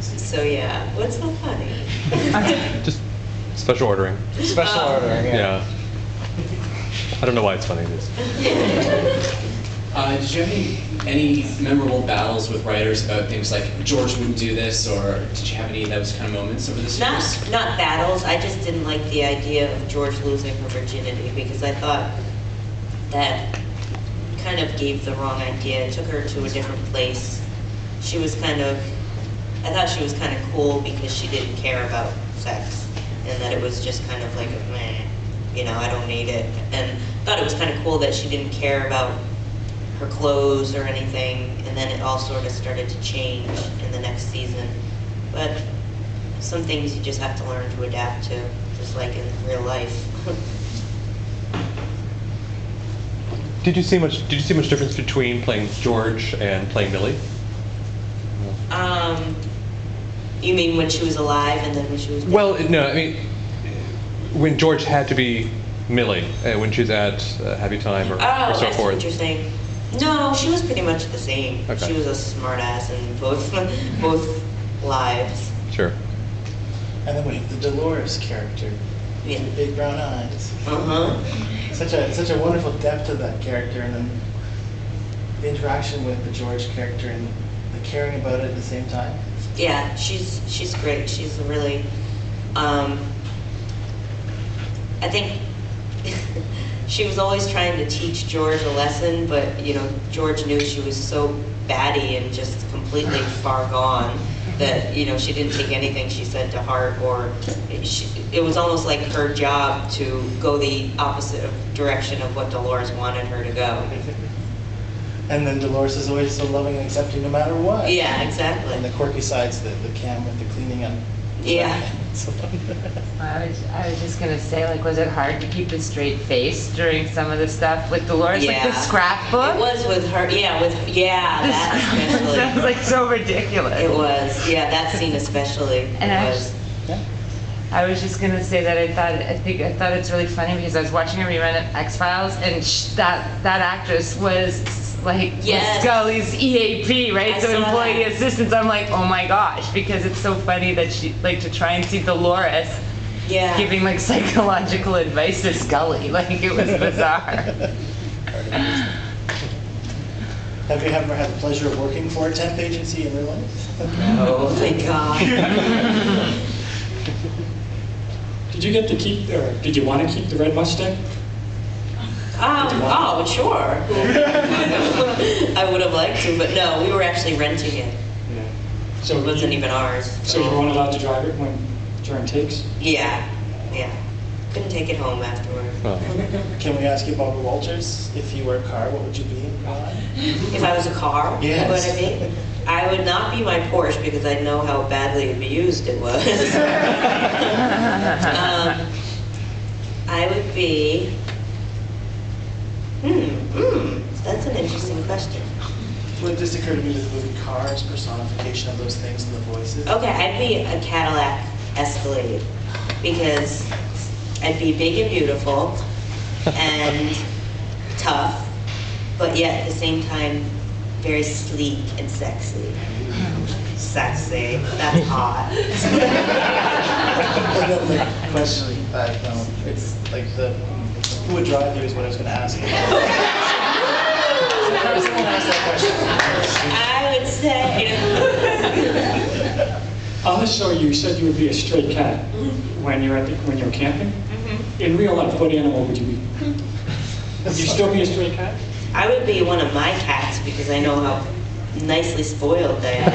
So yeah, what's so funny? Just special ordering. Special ordering, Yeah. I don't know why it's funny. It is. Did you have any memorable battles with writers about things like George wouldn't do this, or did you have any of those kind of moments over the years? Not battles. I just didn't like the idea of George losing her virginity because I thought that kind of gave the wrong idea. It took her to a different place. She was I thought she was kind of cool because she didn't care about sex, and that it was just kind of like, meh, I don't need it. And thought it was kind of cool that she didn't care about her clothes or anything, and then it all sort of started to change in the next season. But some things you just have to learn to adapt to, just like in real life. Did you see much difference between playing George and playing Millie? You mean when she was alive and then when she was dead? Well, no, I mean, when George had to be Millie, when she was at Happy Time or so I see forth. what you're saying. No, she was pretty much the same. Okay. She was a smart ass in both lives. Sure. And then we have the Dolores character. Yeah. The big brown eyes. Uh-huh. Such a wonderful depth to that character, and then the interaction with the George character and the caring about it at the same time. Yeah, she's great. She's a really, I think she was always trying to teach George a lesson, but George knew she was so batty and just completely far gone that she didn't take anything she said to heart, or it was almost like her job to go the opposite direction of what Dolores wanted her to go. And then Dolores is always so loving and accepting no matter what. Yeah, exactly. And the quirky sides, the cam with the cleaning up. Yeah. I was just gonna say, like, was it hard to keep a straight face during some of the stuff with Dolores, like the scrapbook? It was with her, that especially. That was like so ridiculous. It was, that scene especially. I was just gonna say that I thought it's really funny because I was watching a rerun of X-Files and that actress was like Yes. Scully's EAP, right? I So saw employee that. assistants. I'm like, oh my gosh, because it's so funny that she like to try and see Dolores giving like psychological advice to Scully. Like it was bizarre. Have you ever had the pleasure of working for a temp agency in real life? Oh, thank God. Did you get to keep, or did you want to keep the red Mustang? Oh, sure. I would have liked to, but no, we were actually renting it. Yeah. It So wasn't even ours. So you weren't allowed to drive it during takes? Yeah. Couldn't take it home afterward. Oh. Can we ask you, Barbara Walters, if you were a car, what would you be and why? If I was a car, Yes. what would I be? I would not be my Porsche because I know how badly abused it was. I would be. That's an interesting question. Well, it just occurred to me with the movie Cars, personification of those things and the voices. Okay, I'd be a Cadillac Escalade because I'd be big and beautiful and tough, but yet at the same time very sleek and sexy. Sexy, that's hot. The question, it's like who would drive you is what I was going to ask. I would say. On the show, you said you would be a stray cat when you were camping. In real life, what animal would you be? Would you still be a stray cat? I would be one of my cats because I know how nicely spoiled they are.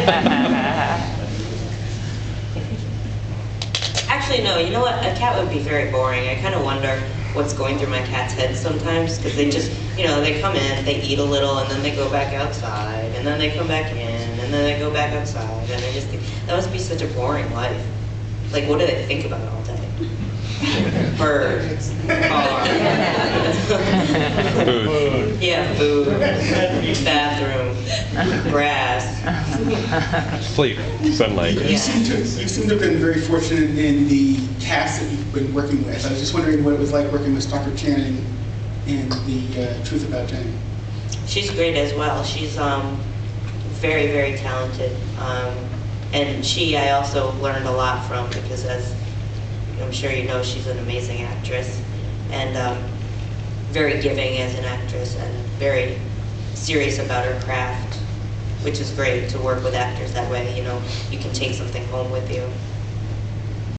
Actually, no, you know what? A cat would be very boring. I kind of wonder what's going through my cat's head sometimes because they just, they come in, they eat a little, and then they go back outside, and then they come back in, and then they go back outside, and they just, that must be such a boring life. Like, what do they think about all day? Birds, car. Food. Yeah, food, bathroom, grass. Sleep. Sunlight. Yeah. You seem to have been very fortunate in the cast that you've been working with. I was just wondering what it was like working with Stockard Channing in The Truth About Jenny. She's great as well. She's very, very talented. And she, I also learned a lot from, because as I'm sure you know, she's an amazing actress, and very giving as an actress, and very serious about her craft, which is great to work with actors that way. You know, you can take something home with you.